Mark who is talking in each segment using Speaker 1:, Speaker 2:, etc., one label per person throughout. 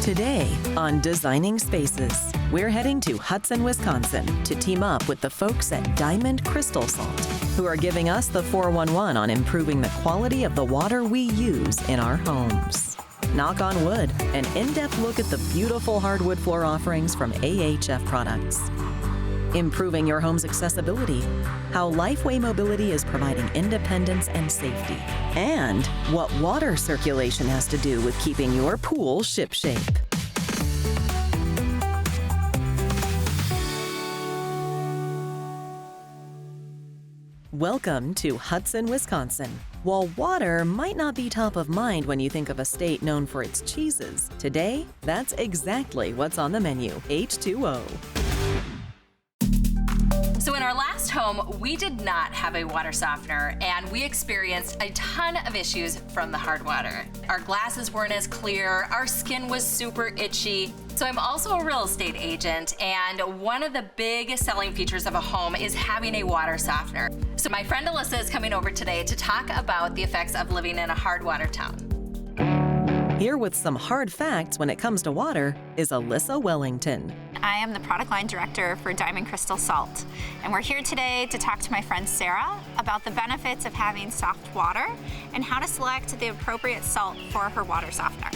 Speaker 1: Today on Designing Spaces, we're heading to Hudson, Wisconsin to team up with the folks at Diamond Crystal Salt, who are giving us the 411 on improving the quality of the water we use in our homes. Knock on wood, an in-depth look at the beautiful hardwood floor offerings from AHF Products. Improving your home's accessibility, how Lifeway Mobility is providing independence and safety, and what water circulation has to do with keeping your pool shipshape. Welcome to Hudson, Wisconsin. While water might not be top of mind when you think of a state known for its cheeses, today, that's exactly what's on the menu, H2O.
Speaker 2: So in our last home, we did not have a water softener, and we experienced a ton of issues from the hard water. Our glasses weren't as clear, our skin was super itchy. So I'm also a real estate agent, and one of the big selling features of a home is having a water softener. So my friend Alyssa is coming over today to talk about the effects of living in a hard water town.
Speaker 1: Here with some hard facts when it comes to water is Alyssa Wellington.
Speaker 3: I am the product line director for Diamond Crystal Salt, and we're here today to talk to my friend Sarah about the benefits of having soft water and how to select the appropriate salt for her water softener.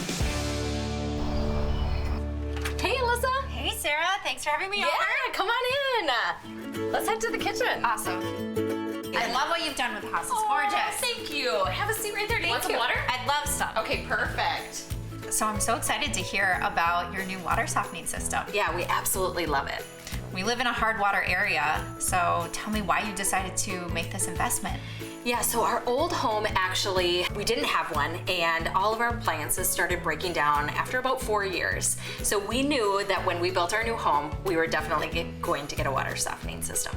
Speaker 2: Hey Alyssa!
Speaker 3: Hey Sarah, thanks for having me over.
Speaker 2: Yeah, come on in. Let's head to the kitchen.
Speaker 3: Awesome. I love what you've done with the house. It's gorgeous.
Speaker 2: Thank you. Have a seat right there. Do you want some water?
Speaker 3: I'd love some.
Speaker 2: Okay, perfect.
Speaker 3: So I'm so excited to hear about your new water softening system.
Speaker 2: Yeah, we absolutely love it.
Speaker 3: We live in a hard water area, so tell me why you decided to make this investment.
Speaker 2: Yeah, so our old home, actually, we didn't have one, and all of our appliances started breaking down after about 4 years. So we knew that when we built our new home, we were definitely going to get a water softening system.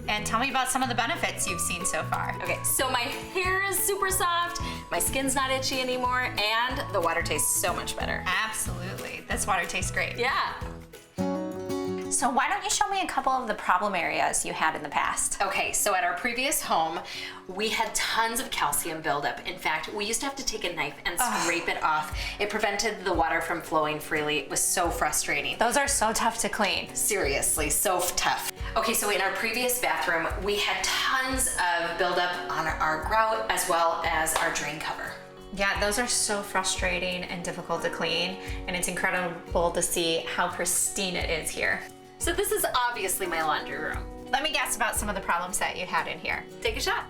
Speaker 3: And tell me about some of the benefits you've seen so far.
Speaker 2: Okay, so my hair is super soft, my skin's not itchy anymore, and the water tastes so much better.
Speaker 3: Absolutely, this water tastes great.
Speaker 2: Yeah.
Speaker 3: So why don't you show me a couple of the problem areas you had in the past?
Speaker 2: Okay, so at our previous home, we had tons of calcium buildup. In fact, we used to have to take a knife and scrape it off. It prevented the water from flowing freely. It was so frustrating.
Speaker 3: Those are so tough to clean.
Speaker 2: Seriously, so tough. Okay, so in our previous bathroom, we had tons of buildup on our grout as well as our drain cover.
Speaker 3: Yeah, those are so frustrating and difficult to clean, and it's incredible to see how pristine it is here.
Speaker 2: So this is obviously my laundry room.
Speaker 3: Let me guess about some of the problems that you had in here.
Speaker 2: Take a shot.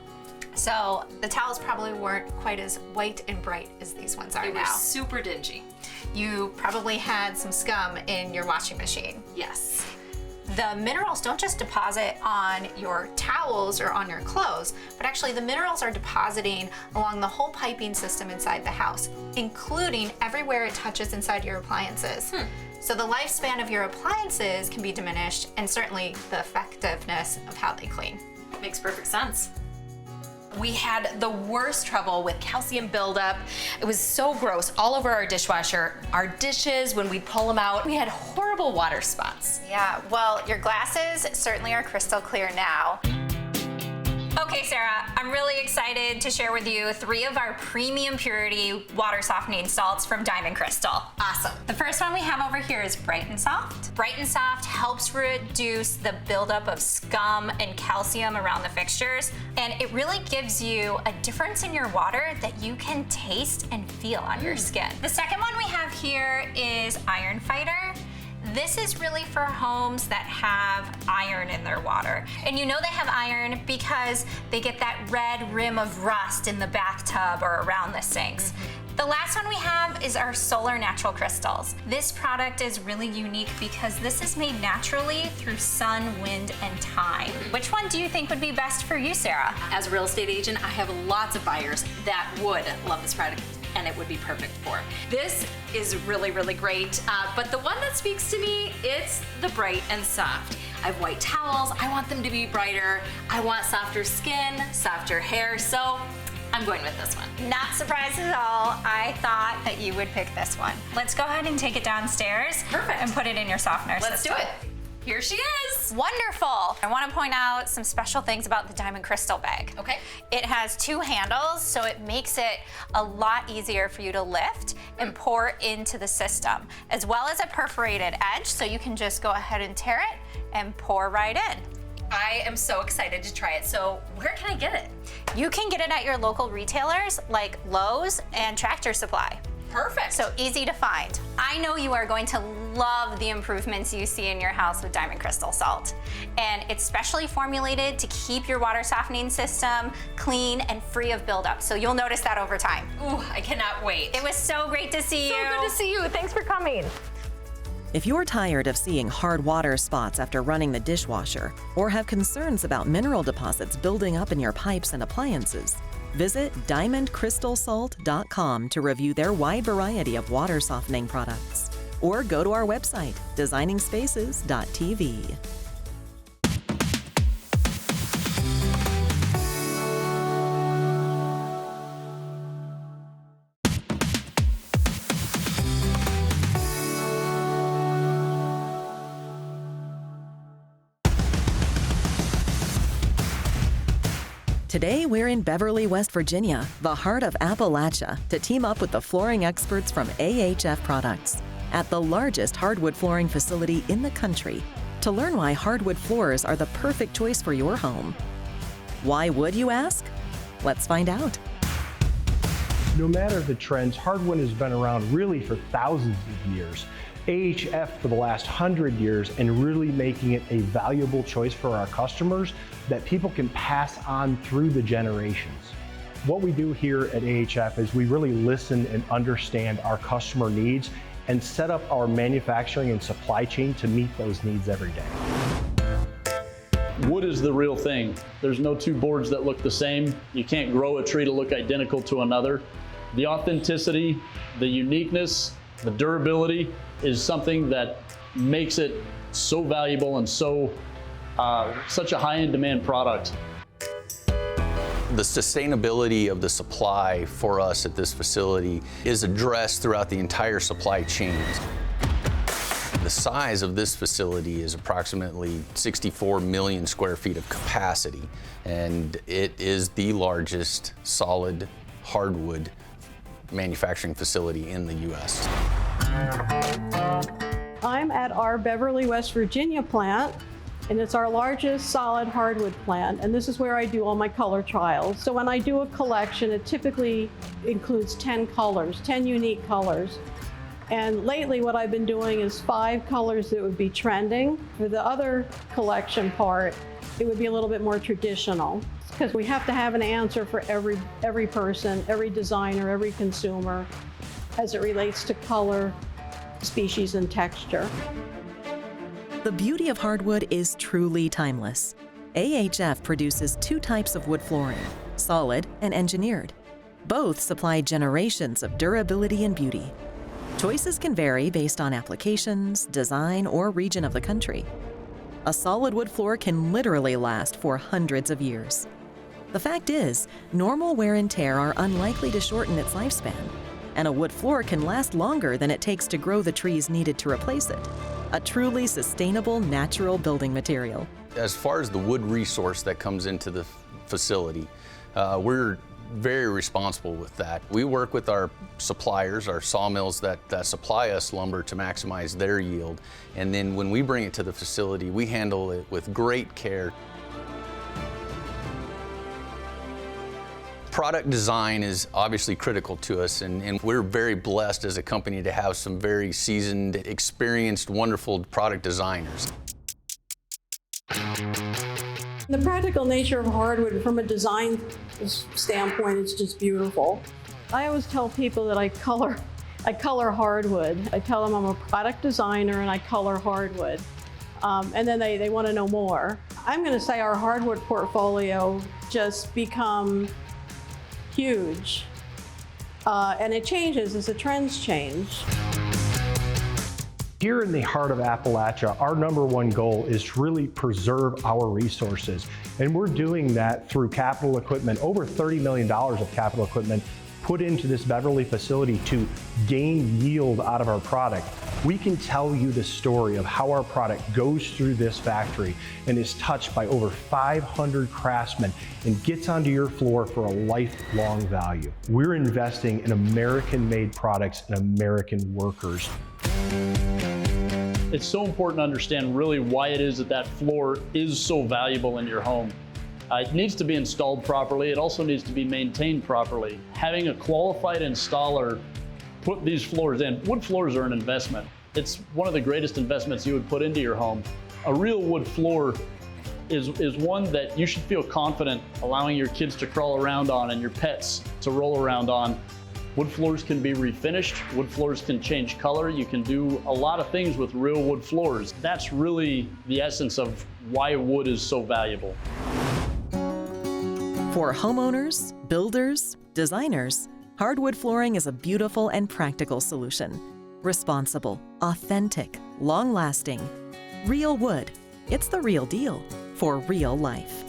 Speaker 3: So the towels probably weren't quite as white and bright as these ones are
Speaker 2: They
Speaker 3: now.
Speaker 2: were super dingy.
Speaker 3: You probably had some scum in your washing machine.
Speaker 2: Yes.
Speaker 3: The minerals don't just deposit on your towels or on your clothes, but actually the minerals are depositing along the whole piping system inside the house, including everywhere it touches inside your appliances. So the lifespan of your appliances can be diminished, and certainly the effectiveness of how they clean.
Speaker 2: Makes perfect sense. We had the worst trouble with calcium buildup. It was so gross all over our dishwasher. Our dishes, when we'd pull them out, we had horrible water spots.
Speaker 3: Yeah, well, your glasses certainly are crystal clear now. Okay, Sarah, I'm really excited to share with you 3 of our premium purity water softening salts from Diamond Crystal.
Speaker 2: Awesome.
Speaker 3: The first one we have over here is Bright and Soft. Bright and Soft helps reduce the buildup of scum and calcium around the fixtures, and it really gives you a difference in your water that you can taste and feel on your skin. The second one we have here is Iron Fighter. This is really for homes that have iron in their water. And you know they have iron because they get that red rim of rust in the bathtub or around the sinks. The last one we have is our Solar Natural Crystals. This product is really unique because this is made naturally through sun, wind, and time. Which one do you think would be best for you, Sarah?
Speaker 2: As a real estate agent, I have lots of buyers that would love this product, and it would be perfect for. This is really, really great, but the one that speaks to me, it's the Bright and Soft. I have white towels, I want them to be brighter, I want softer skin, softer hair, so I'm going with this one.
Speaker 3: Not surprised at all. I thought that you would pick this one. Let's go ahead and take it downstairs.
Speaker 2: Perfect.
Speaker 3: And put it in your softener
Speaker 2: Let's
Speaker 3: system.
Speaker 2: do it. Here she is.
Speaker 3: Wonderful. I want to point out some special things about the diamond crystal bag.
Speaker 2: Okay.
Speaker 3: It has 2 handles, so it makes it a lot easier for you to lift and pour into the system, as well as a perforated edge, so you can just go ahead and tear it and pour right in.
Speaker 2: I am so excited to try it. So where can I get it?
Speaker 3: You can get it at your local retailers like Lowe's and Tractor Supply.
Speaker 2: Perfect.
Speaker 3: So easy to find. I know you are going to love the improvements you see in your house with diamond crystal salt. And it's specially formulated to keep your water softening system clean and free of buildup. So you'll notice that over time.
Speaker 2: Ooh, I cannot wait.
Speaker 3: It was so great to see you.
Speaker 2: So good to see you. Thanks for coming.
Speaker 1: If you're tired of seeing hard water spots after running the dishwasher, or have concerns about mineral deposits building up in your pipes and appliances, visit diamondcrystalsalt.com to review their wide variety of water softening products. Or go to our website, designingspaces.tv. Today, we're in Beverly, West Virginia, the heart of Appalachia, to team up with the flooring experts from AHF Products at the largest hardwood flooring facility in the country to learn why hardwood floors are the perfect choice for your home. Why would you ask? Let's find out.
Speaker 4: No matter the trends, hardwood has been around really for thousands of years. AHF for the last 100 years, and really making it a valuable choice for our customers that people can pass on through the generations. What we do here at AHF is we really listen and understand our customer needs and set up our manufacturing and supply chain to meet those needs every day.
Speaker 5: Wood is the real thing. There's no 2 boards that look the same. You can't grow a tree to look identical to another. The authenticity, the uniqueness, the durability is something that makes it so valuable and so such a high-end demand product.
Speaker 6: The sustainability of the supply for us at this facility is addressed throughout the entire supply chain. The size of this facility is approximately 64 million square feet of capacity, and it is the largest solid hardwood manufacturing facility in the U.S.
Speaker 7: I'm at our Beverly, West Virginia plant, and it's our largest solid hardwood plant, and this is where I do all my color trials. So when I do a collection, it typically includes 10 colors, 10 unique colors. And lately what I've been doing is 5 colors that would be trending. For the other collection part, it would be a little bit more traditional, because we have to have an answer for every person, every designer, every consumer, as it relates to color, species, and texture.
Speaker 1: The beauty of hardwood is truly timeless. AHF produces 2 types of wood flooring, solid and engineered. Both supply generations of durability and beauty. Choices can vary based on applications, design, or region of the country. A solid wood floor can literally last for hundreds of years. The fact is, normal wear and tear are unlikely to shorten its lifespan, and a wood floor can last longer than it takes to grow the trees needed to replace it. A truly sustainable, natural building material.
Speaker 6: As far as the wood resource that comes into the facility, we're very responsible with that. We work with our suppliers, our sawmills that supply us lumber to maximize their yield. And then when we bring it to the facility, we handle it with great care. Product design is obviously critical to us, and we're very blessed as a company to have some very seasoned, experienced, wonderful product designers.
Speaker 7: The practical nature of hardwood from a design standpoint is just beautiful. I always tell people that I color hardwood. I tell them I'm a product designer and I color hardwood. And then they want to know more. I'm going to say our hardwood portfolio just become huge. And it changes as the trends change.
Speaker 4: Here in the heart of Appalachia, our #1 goal is to really preserve our resources. And we're doing that through capital equipment, over $30 million of capital equipment put into this Beverly facility to gain yield out of our product. We can tell you the story of how our product goes through this factory and is touched by over 500 craftsmen and gets onto your floor for a lifelong value. We're investing in American-made products and American workers.
Speaker 5: It's so important to understand really why it is that that floor is so valuable in your home. It needs to be installed properly. It also needs to be maintained properly. Having a qualified installer put these floors in. Wood floors are an investment. It's one of the greatest investments you would put into your home. A real wood floor is one that you should feel confident allowing your kids to crawl around on and your pets to roll around on. Wood floors can be refinished. Wood floors can change color. You can do a lot of things with real wood floors. That's really the essence of why wood is so valuable.
Speaker 1: For homeowners, builders, designers, hardwood flooring is a beautiful and practical solution. Responsible, authentic, long-lasting. Real wood. It's the real deal for real life.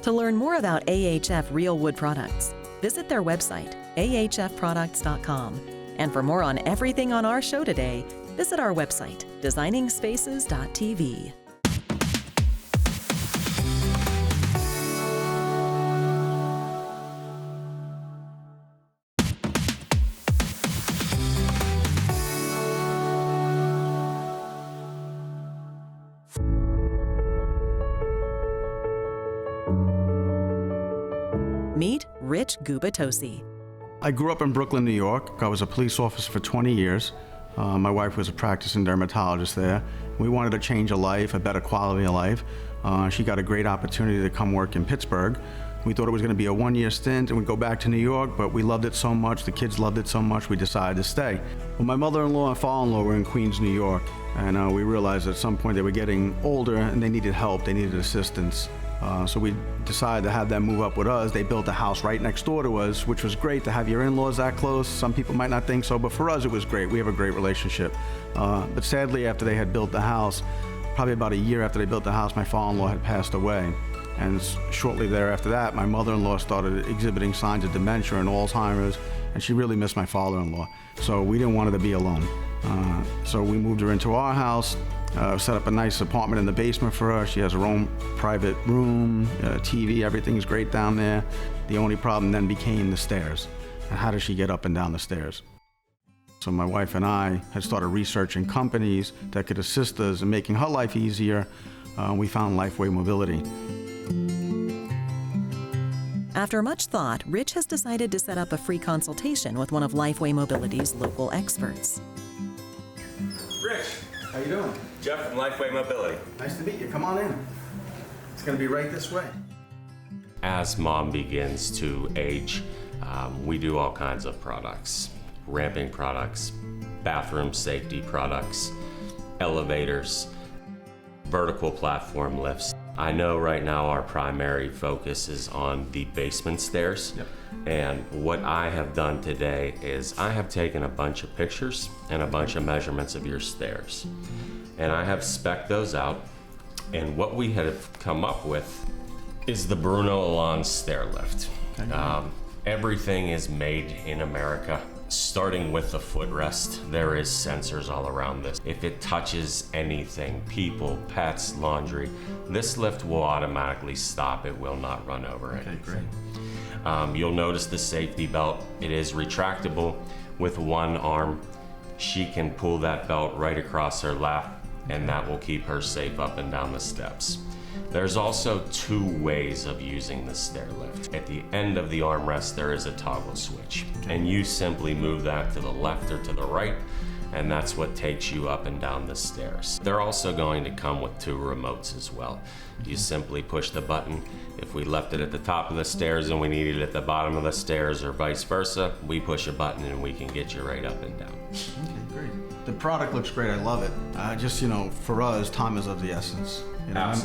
Speaker 1: To learn more about AHF Real Wood products, visit their website, ahfproducts.com. And for more on everything on our show today, visit our website, designingspaces.tv. Meet Rich Gubatosi.
Speaker 8: I grew up in Brooklyn, New York. I was a police officer for 20 years. My wife was a practicing dermatologist there. We wanted to change her life, a better quality of life. She got a great opportunity to come work in Pittsburgh. We thought it was going to be a one-year stint and we'd go back to New York, but we loved it so much, the kids loved it so much, we decided to stay. Well, my mother-in-law and father-in-law were in Queens, New York, and we realized at some point they were getting older and they needed help, they needed assistance. So we decided to have them move up with us. They built a house right next door to us, which was great to have your in-laws that close. Some people might not think so, but for us it was great. We have a great relationship. But sadly, after they had built the house, probably about a year after they built the house, my father-in-law had passed away. And shortly thereafter that, my mother-in-law started exhibiting signs of dementia and Alzheimer's, and she really missed my father-in-law. So we didn't want her to be alone. So we moved her into our house. Set up a nice apartment in the basement for her. She has her own private room, TV, everything's great down there. The only problem then became the stairs. And how does she get up and down the stairs? So my wife and I had started researching companies that could assist us in making her life easier. We found Lifeway Mobility.
Speaker 1: After much thought, Rich has decided to set up a free consultation with one of Lifeway Mobility's local experts.
Speaker 9: Rich.
Speaker 8: How you doing?
Speaker 9: Jeff from Lifeway Mobility.
Speaker 8: Nice to meet you. Come on in. It's going to be right this way.
Speaker 10: As mom begins to age, we do all kinds of products. Ramping products, bathroom safety products, elevators, vertical platform lifts. I know right now our primary focus is on the basement stairs.
Speaker 8: Yep.
Speaker 10: And what I have done today is I have taken a bunch of pictures and a bunch of measurements of your stairs. And I have spec'd those out. And what we have come up with is the Bruno Alon stair lift. Okay. Everything is made in America. Starting with the footrest, there is sensors all around this. If it touches anything, people, pets, laundry, this lift will automatically stop. It will not run over anything. Great. You'll notice the safety belt. It is retractable with one arm. She can pull that belt right across her lap, and that will keep her safe up and down the steps. There's also two ways of using the stair lift. At the end of the armrest, there is a toggle switch, and you simply move that to the left or to the right, and that's what takes you up and down the stairs. They're also going to come with two remotes as well. You simply push the button. If we left it at the top of the stairs and we need it at the bottom of the stairs or vice versa, we push a button and we can get you right up and down.
Speaker 8: Okay, great. The product looks great. I love it. Just, for us, time is of the essence.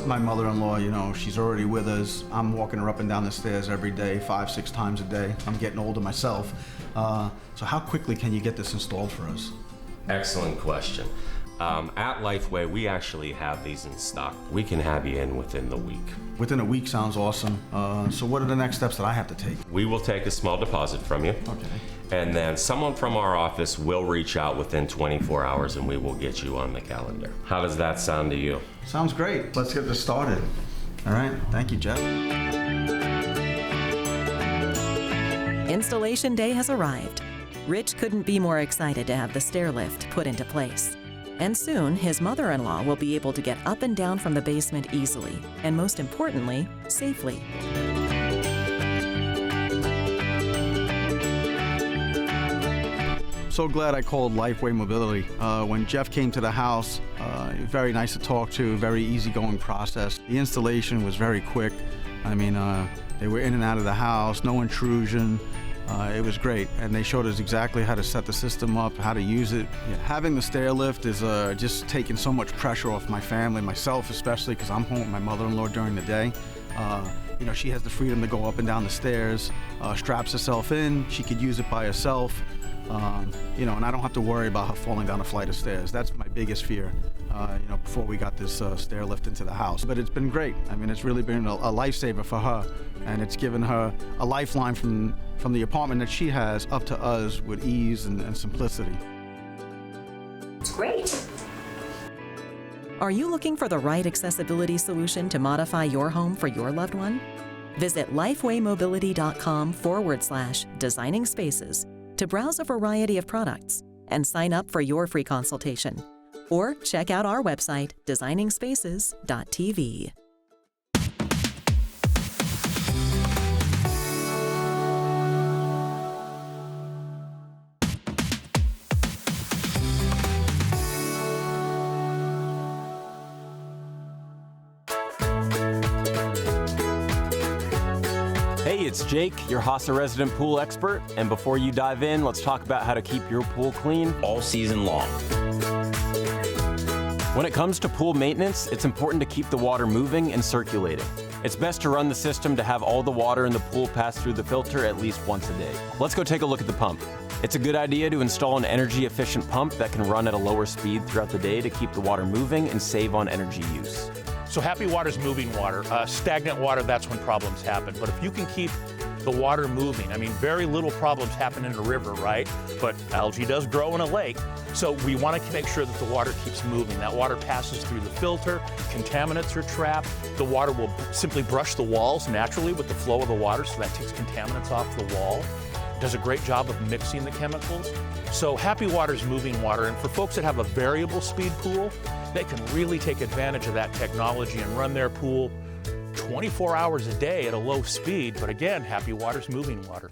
Speaker 8: My mother-in-law, she's already with us. I'm walking her up and down the stairs every day, 5-6 times a day. I'm getting older myself. So how quickly can you get this installed for us?
Speaker 10: Excellent question. At Lifeway, we actually have these in stock. We can have you in within the week.
Speaker 8: Within a week sounds awesome. So what are the next steps that I have to take?
Speaker 10: We will take a small deposit from you.
Speaker 8: Okay.
Speaker 10: And then someone from our office will reach out within 24 hours and we will get you on the calendar. How does that sound to you?
Speaker 8: Sounds great. Let's get this started. All right. Thank you, Jeff.
Speaker 1: Installation day has arrived. Rich couldn't be more excited to have the stair lift put into place. And soon, his mother-in-law will be able to get up and down from the basement easily, and most importantly, safely.
Speaker 8: So glad I called Lifeway Mobility. When Jeff came to the house, very nice to talk to, very easygoing process. The installation was very quick. I mean, they were in and out of the house, no intrusion. It was great, and they showed us exactly how to set the system up, how to use it. Yeah, having the stair lift is just taking so much pressure off my family, myself especially, because I'm home with my mother-in-law during the day. You know, she has the freedom to go up and down the stairs, straps herself in, she could use it by herself. You know, and I don't have to worry about her falling down a flight of stairs. That's my biggest fear, you know, before we got this stair lift into the house. But it's been great. I mean, it's really been a lifesaver for her, and it's given her a lifeline from the apartment that she has up to us with ease and simplicity.
Speaker 3: It's great.
Speaker 1: Are you looking for the right accessibility solution to modify your home for your loved one? Visit lifewaymobility.com/designing spaces to browse a variety of products and sign up for your free consultation. Or check out our website, designingspaces.tv.
Speaker 11: Hey, it's Jake, your HASA resident pool expert, and before you dive in, let's talk about how to keep your pool clean all season long. When it comes to pool maintenance, it's important to keep the water moving and circulating. It's best to run the system to have all the water in the pool pass through the filter at least once a day. Let's go take a look at the pump. It's a good idea to install an energy-efficient pump that can run at a lower speed throughout the day to keep the water moving and save on energy use.
Speaker 12: So happy water's moving water. Stagnant water, that's when problems happen. But if you can keep the water moving, I mean, very little problems happen in a river, right? But algae does grow in a lake. So we want to make sure that the water keeps moving. That water passes through the filter, contaminants are trapped. The water will simply brush the walls naturally with the flow of the water, so that takes contaminants off the wall. It does a great job of mixing the chemicals. So happy water's moving water, and for folks that have a variable speed pool, they can really take advantage of that technology and run their pool 24 hours a day at a low speed. But again, happy water's moving water.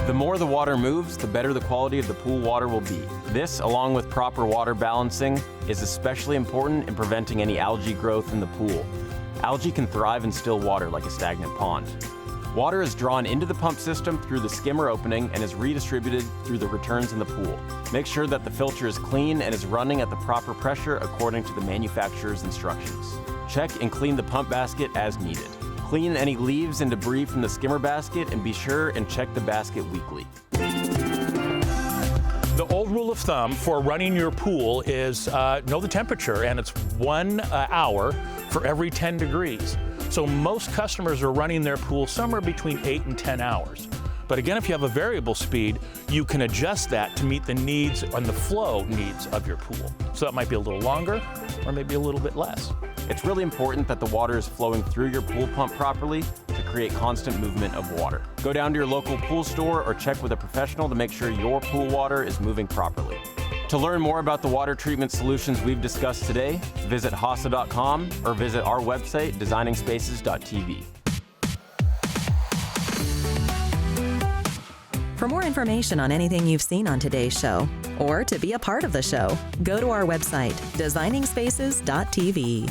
Speaker 11: The more the water moves, the better the quality of the pool water will be. This, along with proper water balancing, is especially important in preventing any algae growth in the pool. Algae can thrive in still water like a stagnant pond. Water is drawn into the pump system through the skimmer opening and is redistributed through the returns in the pool. Make sure that the filter is clean and is running at the proper pressure according to the manufacturer's instructions. Check and clean the pump basket as needed. Clean any leaves and debris from the skimmer basket, and be sure and check the basket weekly.
Speaker 12: The old rule of thumb for running your pool is know the temperature, and it's 1 hour for every 10 degrees. So most customers are running their pool somewhere between 8 and 10 hours. But again, if you have a variable speed, you can adjust that to meet the needs and the flow needs of your pool. So that might be a little longer or maybe a little bit less.
Speaker 11: It's really important that the water is flowing through your pool pump properly to create constant movement of water. Go down to your local pool store or check with a professional to make sure your pool water is moving properly. To learn more about the water treatment solutions we've discussed today, visit HASA.com or visit our website, designingspaces.tv.
Speaker 1: For more information on anything you've seen on today's show, or to be a part of the show, go to our website, designingspaces.tv.